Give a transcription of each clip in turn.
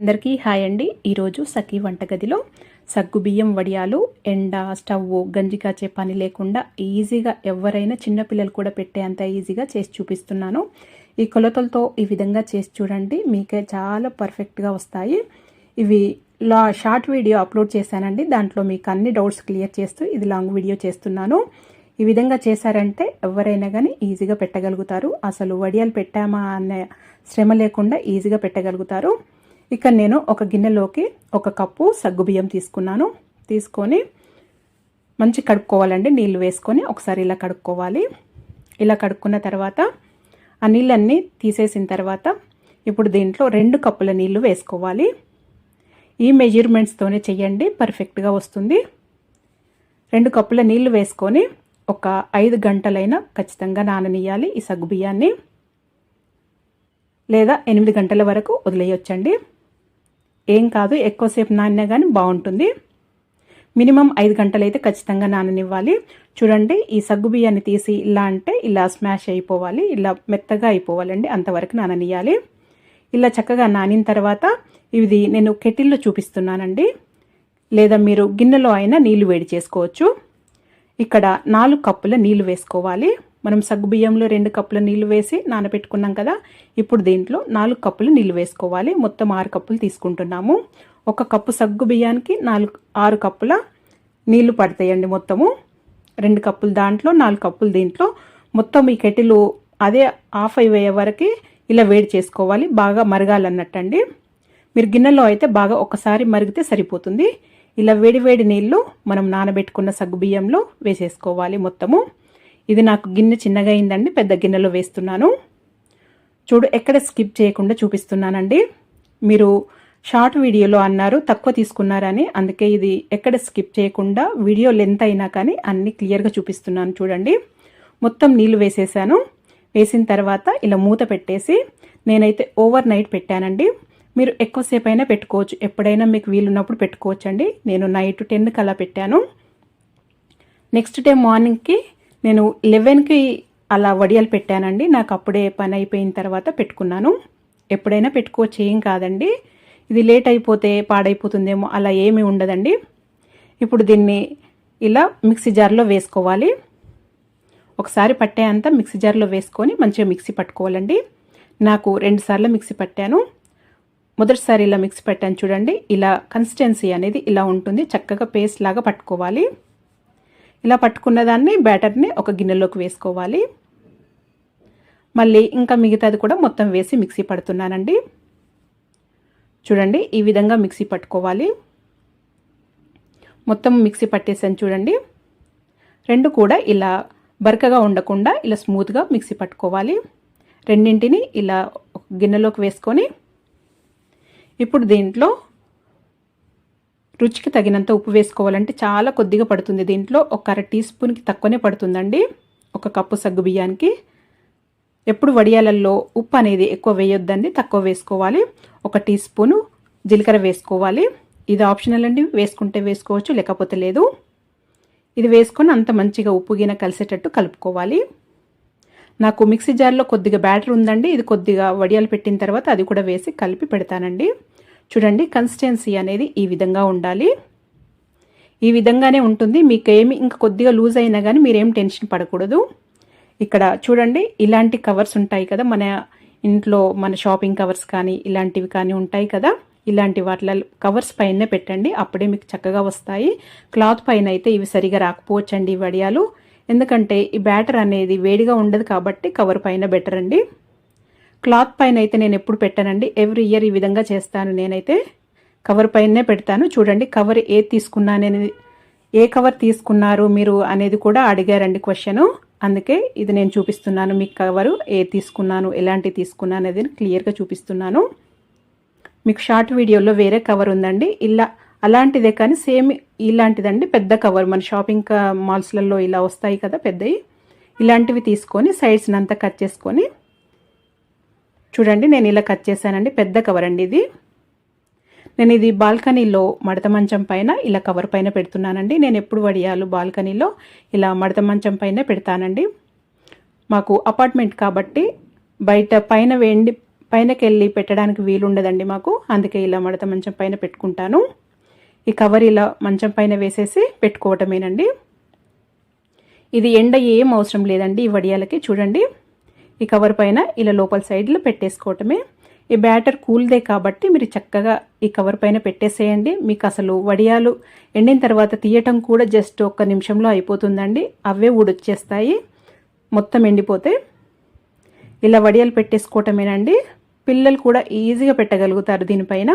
అందరికీ హాయ్ అండి. ఈరోజు సఖీ వంటగదిలో సగ్గుబియ్యం వడియాలు ఎండ స్టవ్ గంజి కాచే పని లేకుండా ఈజీగా ఎవరైనా చిన్నపిల్లలు కూడా పెట్టేంత ఈజీగా చేసి చూపిస్తున్నాను. ఈ కొలతలతో ఈ విధంగా చేసి చూడండి, మీకే చాలా పర్ఫెక్ట్గా వస్తాయి. ఇవి షార్ట్ వీడియో అప్లోడ్ చేశానండి, దాంట్లో మీకు అన్ని డౌట్స్ క్లియర్ చేస్తూ ఇది లాంగ్ వీడియో చేస్తున్నాను. ఈ విధంగా చేశారంటే ఎవరైనా కానీ ఈజీగా పెట్టగలుగుతారు. అసలు వడియాలు పెట్టామా అనే శ్రమ లేకుండా ఈజీగా పెట్టగలుగుతారు. ఇక్కడ నేను ఒక గిన్నెలోకి 1 కప్పు సగ్గుబియ్యం తీసుకొని మంచి కడుక్కోవాలండి. నీళ్ళు వేసుకొని ఒకసారి ఇలా కడుక్కోవాలి. ఇలా కడుక్కున్న తర్వాత ఆ నీళ్ళన్నీ తీసేసిన తర్వాత ఇప్పుడు దీంట్లో 2 కప్పుల నీళ్లు వేసుకోవాలి. ఈ మెజర్మెంట్స్తోనే చెయ్యండి, పర్ఫెక్ట్గా వస్తుంది. 2 కప్పుల నీళ్లు వేసుకొని ఒక 5 గంటలైనా ఖచ్చితంగా నాననియాలి ఈ సగ్గుబియ్యాన్ని, లేదా 8 గంటల వరకు వదిలేయొచ్చండి. ఏం కాదు, ఎక్కువసేపు నానినా కానీ బాగుంటుంది. మినిమం 5 గంటలైతే ఖచ్చితంగా నాననివ్వాలి. చూడండి, ఈ సగ్గుబియ్యాన్ని తీసి ఇలా అంటే ఇలా స్మాష్ అయిపోవాలి, ఇలా మెత్తగా అయిపోవాలండి, అంతవరకు నాననియాలి. ఇలా చక్కగా నానిన తర్వాత ఇది నేను కెటిల్లో చూపిస్తున్నానండి, లేదా మీరు గిన్నెలో అయినా నీళ్లు వేడి చేసుకోవచ్చు. ఇక్కడ 4 కప్పుల నీళ్లు వేసుకోవాలి. మనం సగ్గుబియ్యంలో 2 కప్పుల నీళ్లు వేసి నానబెట్టుకున్నాం కదా, ఇప్పుడు దీంట్లో 4 కప్పులు నీళ్లు వేసుకోవాలి. మొత్తం 6 కప్పులు తీసుకుంటున్నాము. 1 కప్పు సగ్గుబియ్యానికి 6 కప్పుల నీళ్లు పడతాయండి. మొత్తము 2 కప్పులు దాంట్లో, 4 కప్పులు దీంట్లో. మొత్తం ఈ కెటిలు అదే ఆఫ్ అయ్యే వరకు ఇలా వేడి చేసుకోవాలి, బాగా మరగాలన్నట్టండి. మీరు గిన్నెలో అయితే బాగా ఒకసారి మరిగితే సరిపోతుంది. ఇలా వేడి నీళ్లు మనం నానబెట్టుకున్న సగ్గుబియ్యంలో వేసేసుకోవాలి మొత్తము. ఇది నాకు గిన్నె చిన్నగా అయిందండి, పెద్ద గిన్నెలో వేస్తున్నాను. చూడు, ఎక్కడ స్కిప్ చేయకుండా చూపిస్తున్నానండి. మీరు షార్ట్ వీడియోలో అన్నారు తక్కువ తీసుకున్నారని, అందుకే ఇది ఎక్కడ స్కిప్ చేయకుండా వీడియో లెంత్ అయినా కానీ అన్ని క్లియర్గా చూపిస్తున్నాను. చూడండి, మొత్తం నీళ్లు వేసేసాను. వేసిన తర్వాత ఇలా మూత పెట్టేసి నేనైతే ఓవర్ నైట్ పెట్టానండి. మీరు ఎక్కువసేపు అయినా పెట్టుకోవచ్చు, ఎప్పుడైనా మీకు వీలున్నప్పుడు పెట్టుకోవచ్చండి. నేను నైట్ 10కి అలా పెట్టాను. నెక్స్ట్ డే మార్నింగ్కి నేను 11కి అలా వడియాలు పెట్టానండి. నాకు అప్పుడే పని అయిపోయిన తర్వాత పెట్టుకున్నాను. ఎప్పుడైనా పెట్టుకోవచ్చు, ఏం కాదండి. ఇది లేట్ అయిపోతే పాడైపోతుందేమో అలా ఏమీ ఉండదండి. ఇప్పుడు దీన్ని ఇలా మిక్సీ జార్లో వేసుకోవాలి. ఒకసారి పట్టే అంతా మిక్సీ జార్లో వేసుకొని మంచిగా మిక్సీ పట్టుకోవాలండి. నాకు 2 సార్లు మిక్సీ పట్టాను. మొదటిసారి ఇలా మిక్సీ పెట్టాను చూడండి, ఇలా కన్సిస్టెన్సీ అనేది ఇలా ఉంటుంది. చక్కగా పేస్ట్ లాగా పట్టుకోవాలి. ఇలా పట్టుకున్న దాన్ని బ్యాటర్ని ఒక గిన్నెలోకి వేసుకోవాలి. మళ్ళీ ఇంకా మిగతాది కూడా మొత్తం వేసి మిక్సీ పడుతున్నానండి. చూడండి, ఈ విధంగా మిక్సీ పట్టుకోవాలి. మొత్తం మిక్సీ పట్టేసాను చూడండి. 2 కూడా ఇలా బరకగా ఉండకుండా ఇలా స్మూత్గా మిక్సీ పట్టుకోవాలి. రెండింటిని ఇలా ఒక గిన్నెలోకి వేసుకొని ఇప్పుడు దీంట్లో రుచికి తగినంత ఉప్పు వేసుకోవాలంటే చాలా కొద్దిగా పడుతుంది. దీంట్లో 1/2 టీ స్పూన్కి తక్కువనే పడుతుందండి 1 కప్పు సగ్గు బియ్యానికి. ఎప్పుడు వడియాలల్లో ఉప్పు అనేది ఎక్కువ వేయొద్దండి, తక్కువ వేసుకోవాలి. 1 టీ స్పూను జీలకర్ర వేసుకోవాలి. ఇది ఆప్షనల్ అండి, వేసుకుంటే వేసుకోవచ్చు, లేకపోతే లేదు. ఇది వేసుకొని అంత మంచిగా ఉప్పు గిన కలిసేటట్టు కలుపుకోవాలి. నాకు మిక్సీ జార్లో కొద్దిగా బ్యాటర్ ఉందండి, ఇది కొద్దిగా వడియాలు పెట్టిన తర్వాత అది కూడా వేసి కలిపి పెడతానండి. చూడండి, కన్సిస్టెన్సీ అనేది ఈ విధంగా ఉండాలి. ఈ విధంగానే ఉంటుంది. మీకు ఏమి ఇంకా కొద్దిగా లూజ్ అయినా కానీ మీరేం టెన్షన్ పడకూడదు. ఇక్కడ చూడండి, ఇలాంటి కవర్స్ ఉంటాయి కదా, మన ఇంట్లో మన షాపింగ్ కవర్స్ కానీ ఇలాంటివి కానీ ఉంటాయి కదా, ఇలాంటి వాటిలో కవర్స్ పైనే పెట్టండి, అప్పుడే మీకు చక్కగా వస్తాయి. క్లాత్ పైన అయితే ఇవి సరిగా రాకపోవచ్చండి ఈ వడియాలు, ఎందుకంటే ఈ బ్యాటర్ అనేది వేడిగా ఉండదు కాబట్టి కవర్ పైన బెటర్ అండి. క్లాత్ పైన అయితే నేను ఎప్పుడు పెట్టానండి, ఎవ్రీ ఇయర్ ఈ విధంగా చేస్తాను. నేనైతే కవర్ పైనే పెడతాను. చూడండి, కవర్ తీసుకున్నాననేది, ఏ కవర్ తీసుకున్నారు మీరు అనేది కూడా అడిగారండి క్వశ్చను, అందుకే ఇది నేను చూపిస్తున్నాను. మీకు కవరు తీసుకున్నాను, ఎలాంటి తీసుకున్నాను అనేది క్లియర్గా చూపిస్తున్నాను. మీకు షార్ట్ వీడియోలో వేరే కవర్ ఉందండి, ఇలా అలాంటిదే కానీ సేమ్ ఇలాంటిదండి, పెద్ద కవర్ మన షాపింగ్ మాల్స్లలో ఇలా వస్తాయి కదా పెద్దవి, ఇలాంటివి తీసుకొని సైడ్స్ని అంతా కట్ చేసుకొని చూడండి, నేను ఇలా కట్ చేశానండి. పెద్ద కవర్ అండి ఇది. నేను ఇది బాల్కనీలో మడత మంచం పైన ఇలా కవర్ పైన పెడుతున్నానండి. నేను ఎప్పుడు వడియాలు బాల్కనీలో ఇలా మడత మంచం పైన పెడతానండి. మాకు అపార్ట్మెంట్ కాబట్టి బయట పైన పైనకి వెళ్ళి పెట్టడానికి వీలుండదండి మాకు, అందుకే ఇలా మడత మంచం పైన పెట్టుకుంటాను. ఈ కవర్ ఇలా మంచం పైన వేసేసి పెట్టుకోవటమేనండి. ఇది ఎండ ఏం అవసరం లేదండి ఈ వడియాలకి. చూడండి, ఈ కవర్ పైన ఇలా లోపల సైడ్లో పెట్టేసుకోవటమే. ఈ బ్యాటర్ కూల్దే కాబట్టి మీరు చక్కగా ఈ కవర్ పైన పెట్టేసేయండి. మీకు అసలు వడియాలు ఎండిన తర్వాత తీయటం కూడా జస్ట్ 1 నిమిషంలో అయిపోతుందండి. అవే ఊడొచ్చేస్తాయి మొత్తం ఎండిపోతే. ఇలా వడియాలు పెట్టేసుకోవటమేనండి. పిల్లలు కూడా ఈజీగా పెట్టగలుగుతారు దీనిపైన.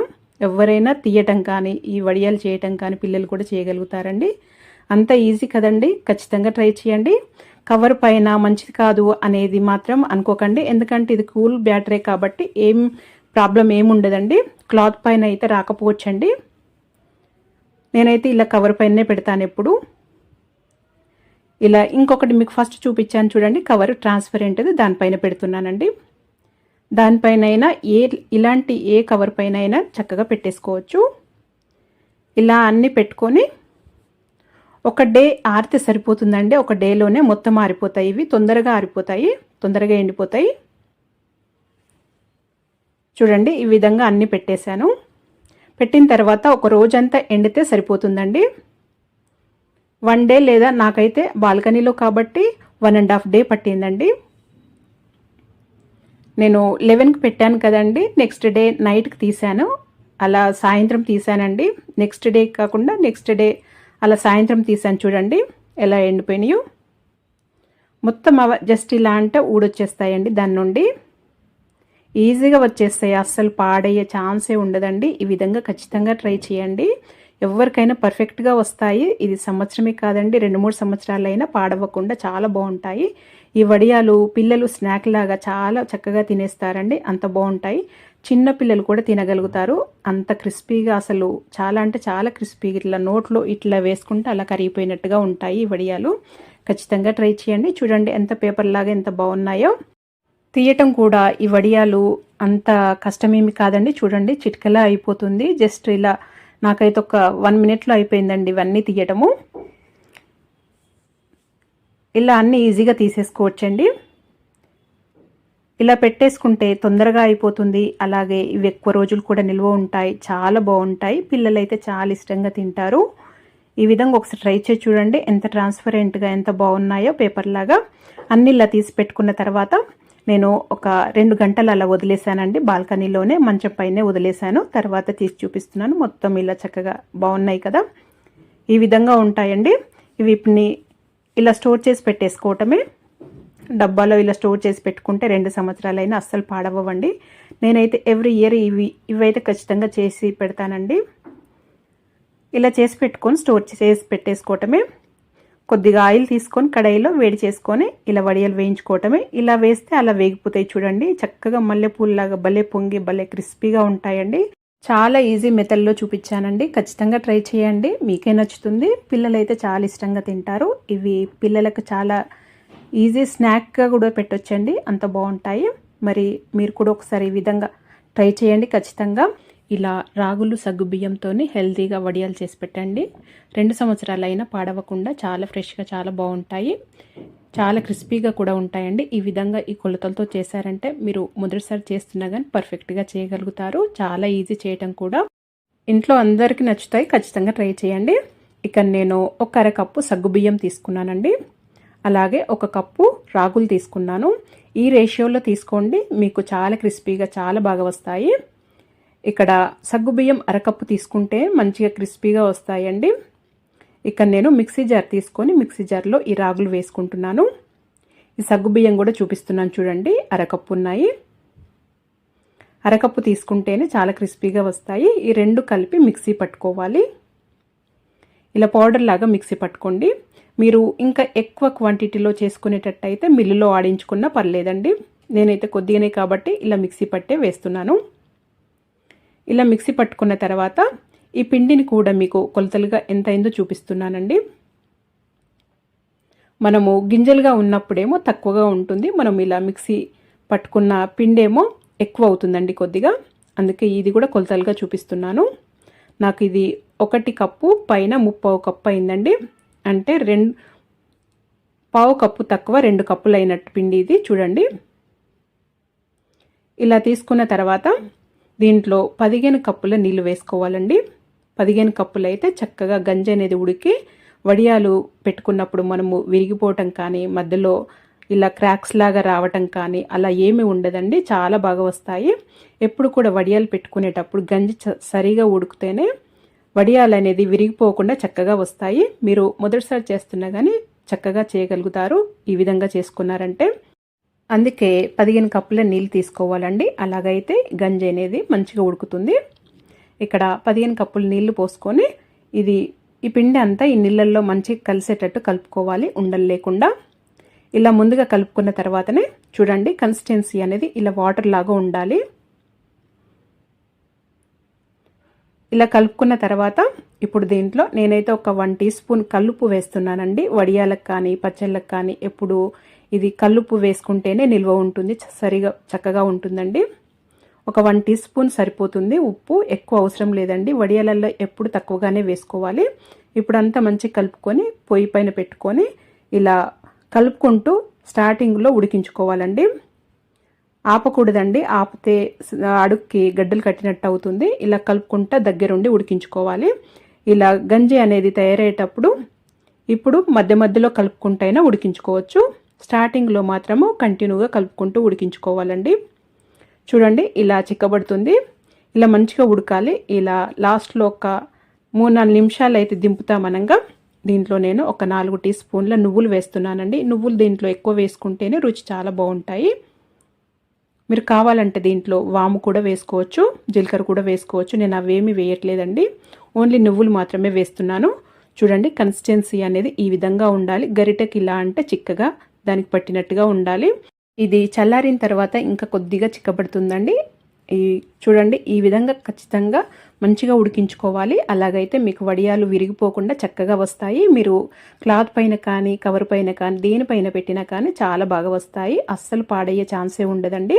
ఎవరైనా తీయటం కానీ ఈ వడియాలు చేయటం కానీ పిల్లలు కూడా చేయగలుగుతారండి. అంత ఈజీ కదండి, ఖచ్చితంగా ట్రై చేయండి. కవర్ పైన మంచిది కాదు అనేది మాత్రం అనుకోకండి, ఎందుకంటే ఇది కూల్ బ్యాటరే కాబట్టి ఏం ప్రాబ్లం ఏముండదండి. క్లాత్ పైన అయితే రాకపోవచ్చండి. నేనైతే ఇలా కవర్ పైనే పెడతాను ఎప్పుడు. ఇలా ఇంకొకటి మీకు ఫస్ట్ చూపించాను చూడండి, కవర్ ట్రాన్స్పరెంట్ది, దానిపైన పెడుతున్నానండి. దానిపైన అయినా ఇలాంటి ఏ కవర్ పైన అయినా చక్కగా పెట్టేసుకోవచ్చు. ఇలా అన్నీ పెట్టుకొని ఒక డే ఆరితే సరిపోతుందండి. ఒక డేలోనే మొత్తం ఆరిపోతాయి. ఇవి తొందరగా ఆరిపోతాయి, తొందరగా ఎండిపోతాయి. చూడండి, ఈ విధంగా అన్నీ పెట్టేశాను. పెట్టిన తర్వాత ఒక రోజంతా ఎండితే సరిపోతుందండి. 1 డే లేదా నాకైతే బాల్కనీలో కాబట్టి 1.5 డే పట్టిందండి. నేను 11కి పెట్టాను కదండి, నెక్స్ట్ డే నైట్కి తీసాను. అలా సాయంత్రం తీసానండి. నెక్స్ట్ డే కాకుండా నెక్స్ట్ డే అలా సాయంత్రం తీసాను. చూడండి ఎలా ఎండిపోయినాయో. మొత్తం జస్ట్ ఇలా అంటే ఊడొచ్చేస్తాయండి. దాని నుండి ఈజీగా వచ్చేస్తాయి, అస్సలు పాడయ్యే ఛాన్సే ఉండదండి. ఈ విధంగా ఖచ్చితంగా ట్రై చేయండి. ఎవరికైనా పర్ఫెక్ట్గా వస్తాయి. ఇది సంవత్సరమే కాదండి, 2-3 సంవత్సరాలైనా పాడవ్వకుండా చాలా బాగుంటాయి. ఈ వడియాలు పిల్లలు స్నాక్ లాగా చాలా చక్కగా తినేస్తారండి, అంత బాగుంటాయి. చిన్న పిల్లలు కూడా తినగలుగుతారు, అంత క్రిస్పీగా, అసలు చాలా అంటే చాలా క్రిస్పీగా, ఇట్లా నోట్లో ఇట్లా వేసుకుంటే అలా కరిగిపోయినట్టుగా ఉంటాయి ఈ వడియాలు. ఖచ్చితంగా ట్రై చేయండి. చూడండి ఎంత పేపర్ లాగా ఎంత బాగున్నాయో. తీయటం కూడా ఈ వడియాలు అంత కష్టమేమి కాదండి. చూడండి చిటికలా అయిపోతుంది. జస్ట్ ఇలా నాకైతే ఒక 1 మినిట్లో అయిపోయిందండి ఇవన్నీ తీయటము. ఇలా అన్నీ ఈజీగా తీసేసుకోవచ్చండి. ఇలా పెట్టేసుకుంటే తొందరగా అయిపోతుంది. అలాగే ఇవి ఎక్కువ రోజులు కూడా నిల్వ ఉంటాయి, చాలా బాగుంటాయి. పిల్లలైతే చాలా ఇష్టంగా తింటారు. ఈ విధంగా ఒకసారి ట్రై చేసి చూడండి ఎంత ట్రాన్స్పరెంట్గా ఎంత బాగున్నాయో పేపర్ లాగా. అన్నీ ఇలా తీసి పెట్టుకున్న తర్వాత నేను ఒక 2 గంటలు అలా వదిలేసానండి. బాల్కనీలోనే మంచం పైనే వదిలేసాను. తర్వాత తీసి చూపిస్తున్నాను. మొత్తం ఇలా చక్కగా బాగున్నాయి కదా, ఈ విధంగా ఉంటాయండి. వీటిని ఇలా స్టోర్ చేసి పెట్టేసుకోవటమే. డబ్బాలో ఇలా స్టోర్ చేసి పెట్టుకుంటే 2 సంవత్సరాలైనా అస్సలు పాడవ్వండి. నేనైతే ఎవ్రీ ఇయర్ ఇవైతే ఖచ్చితంగా చేసి పెడతానండి. ఇలా చేసి పెట్టుకొని స్టోర్ చేసి పెట్టేసుకోవటమే. కొద్దిగా ఆయిల్ తీసుకొని కడాయిలో వేడి చేసుకొని ఇలా వడియాలు వేయించుకోవటమే. ఇలా వేస్తే అలా వేగిపోతాయి. చూడండి చక్కగా మల్లెపూలలాగా భలే పొంగి భలే క్రిస్పీగా ఉంటాయండి. చాలా ఈజీ మెథడ్లో చూపించానండి. ఖచ్చితంగా ట్రై చేయండి, మీకే నచ్చుతుంది. పిల్లలైతే చాలా ఇష్టంగా తింటారు. ఇవి పిల్లలకు చాలా ఈజీ స్నాక్గా కూడా పెట్టొచ్చండి, అంత బాగుంటాయి. మరి మీరు కూడా ఒకసారి ఈ విధంగా ట్రై చేయండి ఖచ్చితంగా. ఇలా రాగులు సగ్గుబియ్యంతో హెల్తీగా వడియాలు చేసి పెట్టండి. 2 సంవత్సరాలైనా పాడవకుండా చాలా ఫ్రెష్గా చాలా బాగుంటాయి. చాలా క్రిస్పీగా కూడా ఉంటాయండి. ఈ విధంగా ఈ కొలతలతో చేశారంటే మీరు మొదటిసారి చేస్తున్నా కానీ పర్ఫెక్ట్గా చేయగలుగుతారు. చాలా ఈజీ చేయటం కూడా. ఇంట్లో అందరికీ నచ్చుతాయి, ఖచ్చితంగా ట్రై చేయండి. ఇక నేను 1 అరకప్పు సగ్గుబియ్యం తీసుకున్నానండి. అలాగే 1 కప్పు రాగులు తీసుకున్నాను. ఈ రేషియోలో తీసుకోండి, మీకు చాలా క్రిస్పీగా చాలా బాగా వస్తాయి. ఇక్కడ సగ్గుబియ్యం 1 కప్పు తీసుకుంటే మంచిగా క్రిస్పీగా వస్తాయండి. ఇక్కడ నేను మిక్సీ జార్ తీసుకొని మిక్సీ జార్లో ఈ రాగులు వేసుకుంటున్నాను. ఈ సగ్గుబియ్యం కూడా చూపిస్తున్నాను చూడండి, 1 కప్పు ఉన్నాయి. 1 కప్పు తీసుకుంటేనే చాలా క్రిస్పీగా వస్తాయి. ఈ 2 కలిపి మిక్సీ పట్టుకోవాలి. ఇలా పౌడర్ లాగా మిక్సీ పట్టుకోండి. మీరు ఇంకా ఎక్కువ క్వాంటిటీలో చేసుకునేటట్టయితే మిల్లులో ఆడించుకున్నా పర్లేదండి. నేనైతే కొద్దిగానే కాబట్టి ఇలా మిక్సీ పట్టే వేస్తున్నాను. ఇలా మిక్సీ పట్టుకున్న తర్వాత ఈ పిండిని కూడా మీకు కొలతలుగా ఎంత అయిందో చూపిస్తున్నానండి. మనము గింజలుగా ఉన్నప్పుడేమో తక్కువగా ఉంటుంది, మనం ఇలా మిక్సీ పట్టుకున్న పిండేమో ఎక్కువ అవుతుందండి కొద్దిగా. అందుకే ఇది కూడా కొలతలుగా చూపిస్తున్నాను. నాకు ఇది 1 కప్పు పైన 3/4 కప్పు అయిందండి. అంటే 1/4 కప్పు తక్కువ 2 కప్పులు అయినట్టు పిండి ఇది. చూడండి ఇలా తీసుకున్న తర్వాత దీంట్లో 15 కప్పుల నీళ్లు వేసుకోవాలండి. 15 కప్పులు అయితే చక్కగా గంజి అనేది ఉడికి వడియాలు పెట్టుకున్నప్పుడు మనము విరిగిపోవటం కానీ మధ్యలో ఇలా క్రాక్స్ లాగా రావటం కానీ అలా ఏమీ ఉండదండి. చాలా బాగా వస్తాయి. ఎప్పుడు కూడా వడియాలు పెట్టుకునేటప్పుడు గంజి సరిగా ఉడికితేనే వడియాలు అనేది విరిగిపోకుండా చక్కగా వస్తాయి. మీరు మొదటిసారి చేస్తున్నా కానీ చక్కగా చేయగలుగుతారు ఈ విధంగా చేసుకున్నారంటే. అందుకే 15 కప్పుల నీళ్ళు తీసుకోవాలండి. అలాగైతే గంజి అనేది మంచిగా ఉడుకుతుంది. ఇక్కడ 15 కప్పుల నీళ్లు పోసుకొని ఈ పిండి అంతా ఈ నీళ్ళల్లో మంచిగా కలిసేటట్టు కలుపుకోవాలి, ఉండలు లేకుండా. ఇలా ముందుగా కలుపుకున్న తర్వాతనే చూడండి కన్సిస్టెన్సీ అనేది ఇలా వాటర్ లాగా ఉండాలి. ఇలా కలుపుకున్న తర్వాత ఇప్పుడు దీంట్లో నేనైతే ఒక 1 టీ స్పూన్ కల్లుప్పు వేస్తున్నానండి. వడియాలకు కానీ పచ్చళ్ళకు కానీ ఎప్పుడు ఇది కల్లుప్పు వేసుకుంటేనే నిల్వ ఉంటుంది, సరిగా చక్కగా ఉంటుందండి. ఒక 1 టీ స్పూన్ సరిపోతుంది. ఉప్పు ఎక్కువ అవసరం లేదండి. వడియాలలో ఎప్పుడు తక్కువగానే వేసుకోవాలి. ఇప్పుడంతా మంచిగా కలుపుకొని పొయ్యి పైన పెట్టుకొని ఇలా కలుపుకుంటూ స్టార్టింగ్లో ఉడికించుకోవాలండి. ఆపకూడదండి, ఆపితే అడుక్కి గడ్డలు కట్టినట్టు అవుతుంది. ఇలా కలుపుకుంటా దగ్గరుండి ఉడికించుకోవాలి. ఇలా గంజి అనేది తయారయ్యేటప్పుడు ఇప్పుడు మధ్య మధ్యలో కలుపుకుంటైనా ఉడికించుకోవచ్చు. స్టార్టింగ్లో మాత్రము కంటిన్యూగా కలుపుకుంటూ ఉడికించుకోవాలండి. చూడండి ఇలా చిక్కబడుతుంది. ఇలా మంచిగా ఉడకాలి. ఇలా లాస్ట్లో ఒక 3-4 నిమిషాలు అయితే దింపుతామనగా దీంట్లో నేను ఒక 4 టీ స్పూన్ల నువ్వులు వేస్తున్నానండి. నువ్వులు దీంట్లో ఎక్కువ వేసుకుంటేనే రుచి చాలా బాగుంటాయి. మీరు కావాలంటే దీంట్లో వాము కూడా వేసుకోవచ్చు, జీలకర్ర కూడా వేసుకోవచ్చు. నేను అవేమీ వేయట్లేదండి, ఓన్లీ నువ్వులు మాత్రమే వేస్తున్నాను. చూడండి కన్సిస్టెన్సీ అనేది ఈ విధంగా ఉండాలి. గరిటెకి ఇలా అంటే చిక్కగా దానికి పట్టినట్టుగా ఉండాలి. ఇది చల్లారిన తర్వాత ఇంకా కొద్దిగా చిక్కబడుతుందండి. చూడండి ఈ విధంగా ఖచ్చితంగా మంచిగా ఉడికించుకోవాలి. అలాగైతే మీకు వడియాలు విరిగిపోకుండా చక్కగా వస్తాయి. మీరు క్లాత్ పైన కానీ కవర్ పైన కానీ దేనిపైన పెట్టినా కానీ చాలా బాగా వస్తాయి. అస్సలు పాడయ్యే ఛాన్సే ఉండదండి.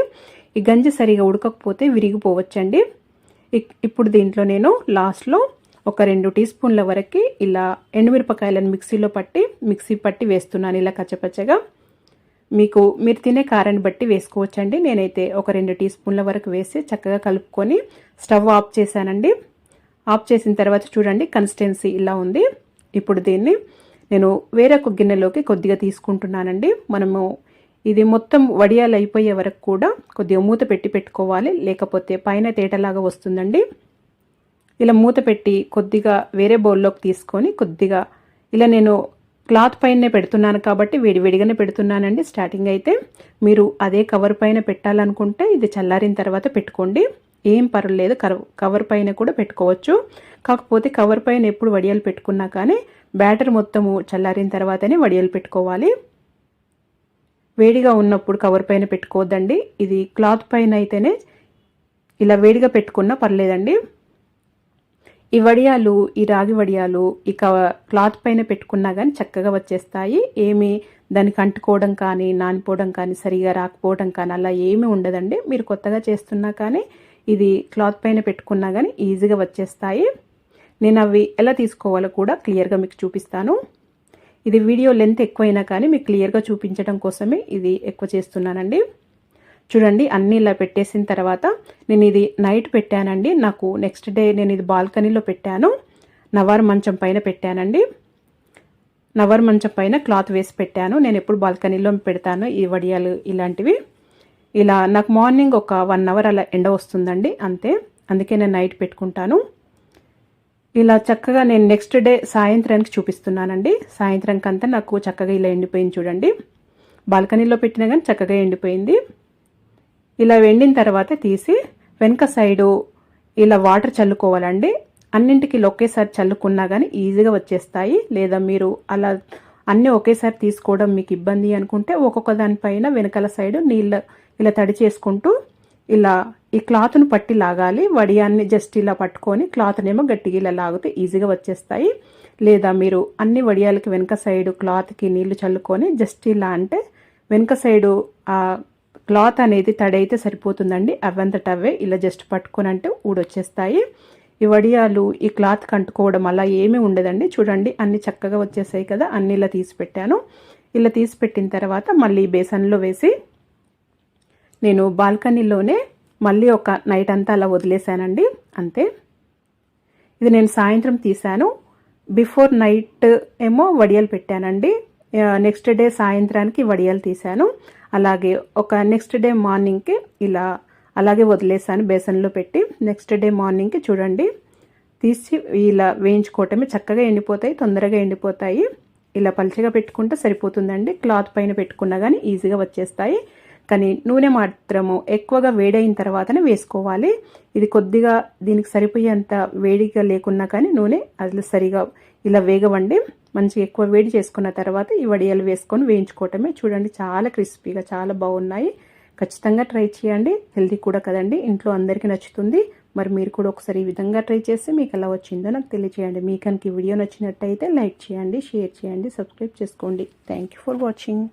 ఈ గంజి సరిగా ఉడకకపోతే విరిగిపోవచ్చండి. ఇప్పుడు దీంట్లో నేను లాస్ట్లో ఒక 2 టీ స్పూన్ల వరకు ఇలా ఎండుమిరపకాయలను మిక్సీ పట్టి వేస్తున్నాను. ఇలా కచ్చపచ్చగా మీరు తినే కారాన్ని బట్టి వేసుకోవచ్చండి. నేనైతే ఒక 2 టీ స్పూన్ల వరకు వేసి చక్కగా కలుపుకొని స్టవ్ ఆఫ్ చేశానండి. ఆఫ్ చేసిన తర్వాత చూడండి కన్సిస్టెన్సీ ఇలా ఉంది. ఇప్పుడు దీన్ని నేను వేరొక గిన్నెలోకి కొద్దిగా తీసుకుంటున్నానండి. మనము ఇది మొత్తం వడియాలు అయిపోయే వరకు కూడా కొద్దిగా మూత పెట్టుకోవాలి, లేకపోతే పైన తేటలాగా వస్తుందండి. ఇలా మూత పెట్టి కొద్దిగా వేరే బౌల్లోకి తీసుకొని కొద్దిగా ఇలా నేను క్లాత్ పైనే పెడుతున్నాను కాబట్టి వేడివేడిగానే పెడుతున్నానండి. స్టార్టింగ్ అయితే మీరు అదే కవర్ పైన పెట్టాలనుకుంటే ఇది చల్లారిన తర్వాత పెట్టుకోండి, ఏం పర్వాలేదు. కవర్ పైన కూడా పెట్టుకోవచ్చు. కాకపోతే కవర్ పైన ఎప్పుడు వడియాలు పెట్టుకున్నా కానీ బ్యాటర్ మొత్తము చల్లారిన తర్వాతనే వడియాలు పెట్టుకోవాలి. వేడిగా ఉన్నప్పుడు కవర్ పైన పెట్టుకోవద్దండి. ఇది క్లాత్ పైన అయితేనే ఇలా వేడిగా పెట్టుకున్నా పర్లేదండి. ఈ వడియాలు, ఈ రాగి వడియాలు క్లాత్ పైన పెట్టుకున్నా కానీ చక్కగా వచ్చేస్తాయి. ఏమీ దానికి అంటుకోవడం కానీ నానిపోవడం కానీ సరిగా రాకపోవడం కానీ అలా ఏమీ ఉండదండి. మీరు కొత్తగా చేస్తున్నా కానీ ఇది క్లాత్ పైన పెట్టుకున్నా కానీ ఈజీగా వచ్చేస్తాయి. నేను అవి ఎలా తీసుకోవాలో కూడా క్లియర్గా మీకు చూపిస్తాను. ఇది వీడియో లెంత్ ఎక్కువైనా కానీ మీకు క్లియర్గా చూపించడం కోసమే ఇది ఎక్కువ చేస్తున్నానండి. చూడండి అన్నీ ఇలా పెట్టేసిన తర్వాత నేను ఇది నైట్ పెట్టానండి. నాకు నెక్స్ట్ డే నేను ఇది బాల్కనీలో పెట్టాను. నవారు మంచం పైన పెట్టానండి. నవారు మంచం పైన క్లాత్ వేసి పెట్టాను. నేను ఎప్పుడు బాల్కనీలో పెడతాను ఈ వడియాలు ఇలాంటివి. ఇలా నాకు మార్నింగ్ ఒక 1 అవర్ అలా ఎండ వస్తుందండి అంతే. అందుకే నేను నైట్ పెట్టుకుంటాను. ఇలా చక్కగా నేను నెక్స్ట్ డే సాయంత్రానికి చూపిస్తున్నానండి. సాయంత్రంకంతా నాకు చక్కగా ఇలా ఎండిపోయింది చూడండి. బాల్కనీలో పెట్టినా కానీ చక్కగా ఎండిపోయింది. ఇలా ఎండిన తర్వాత తీసి వెనక సైడు ఇలా వాటర్ చల్లుకోవాలండి. అన్నింటికి ఒకేసారి చల్లుకున్నా కానీ ఈజీగా వచ్చేస్తాయి. లేదా మీరు అలా అన్నీ ఒకేసారి తీసుకోవడం మీకు ఇబ్బంది అనుకుంటే ఒక్కొక్క దానిపైన వెనకాల సైడు నీళ్ళు ఇలా తడి చేసుకుంటూ ఇలా ఈ క్లాత్ను పట్టి లాగాలి. వడియాన్ని జస్ట్ ఇలా పట్టుకొని క్లాత్నేమో గట్టిగా ఇలా లాగితే ఈజీగా వచ్చేస్తాయి. లేదా మీరు అన్ని వడియాలకి వెనక సైడు క్లాత్కి నీళ్లు చల్లుకొని జస్ట్ ఇలా అంటే వెనక సైడు ఆ క్లాత్ అనేది తడైతే సరిపోతుందండి. అవంతటవే ఇలా జస్ట్ పట్టుకొని అంటే ఊడొచ్చేస్తాయి. ఈ వడియాలు ఈ క్లాత్ కంటుకోవడం అలా ఏమీ ఉండదండి. చూడండి అన్ని చక్కగా వచ్చేసాయి కదా. అన్ని ఇలా తీసి పెట్టాను. ఇలా తీసి పెట్టిన తర్వాత మళ్ళీ బేసన్లో వేసి నేను బాల్కనీలోనే మళ్ళీ ఒక నైట్ అంతా అలా వదిలేసానండి. అంతే. ఇది నేను సాయంత్రం తీసాను. బిఫోర్ నైట్ ఏమో వడియాలు పెట్టానండి. నెక్స్ట్ డే సాయంత్రానికి వడియాలు తీసాను. అలాగే ఒక నెక్స్ట్ డే మార్నింగ్కి ఇలా అలాగే వదిలేసాను బేసన్లో పెట్టి. నెక్స్ట్ డే మార్నింగ్కి చూడండి తీసి ఇలా వేయించుకోవటమే. చక్కగా ఎండిపోతాయి, తొందరగా ఎండిపోతాయి. ఇలా పల్చగా పెట్టుకుంటే సరిపోతుందండి. క్లాత్ పైన పెట్టుకున్నా కానీ ఈజీగా వచ్చేస్తాయి. కానీ నూనె మాత్రము ఎక్కువగా వేడైన తర్వాతనే వేసుకోవాలి. ఇది కొద్దిగా దీనికి సరిపోయేంత వేడిగా లేకున్నా కానీ నూనె అది సరిగా ఇలా వేగవండి. మంచిగా ఎక్కువ వేడి చేసుకున్న తర్వాత ఈ వడియాలు వేసుకొని వేయించుకోవటమే. చూడండి చాలా క్రిస్పీగా చాలా బాగున్నాయి. ఖచ్చితంగా ట్రై చేయండి. హెల్తీ కూడా కదండి, ఇంట్లో అందరికీ నచ్చుతుంది. మరి మీరు కూడా ఒకసారి ఈ విధంగా ట్రై చేసి మీకు ఎలా వచ్చిందో నాకు తెలియజేయండి. మీకు కనుక ఈ వీడియో నచ్చినట్టయితే లైక్ చేయండి, షేర్ చేయండి, సబ్స్క్రైబ్ చేసుకోండి. Thank you for watching.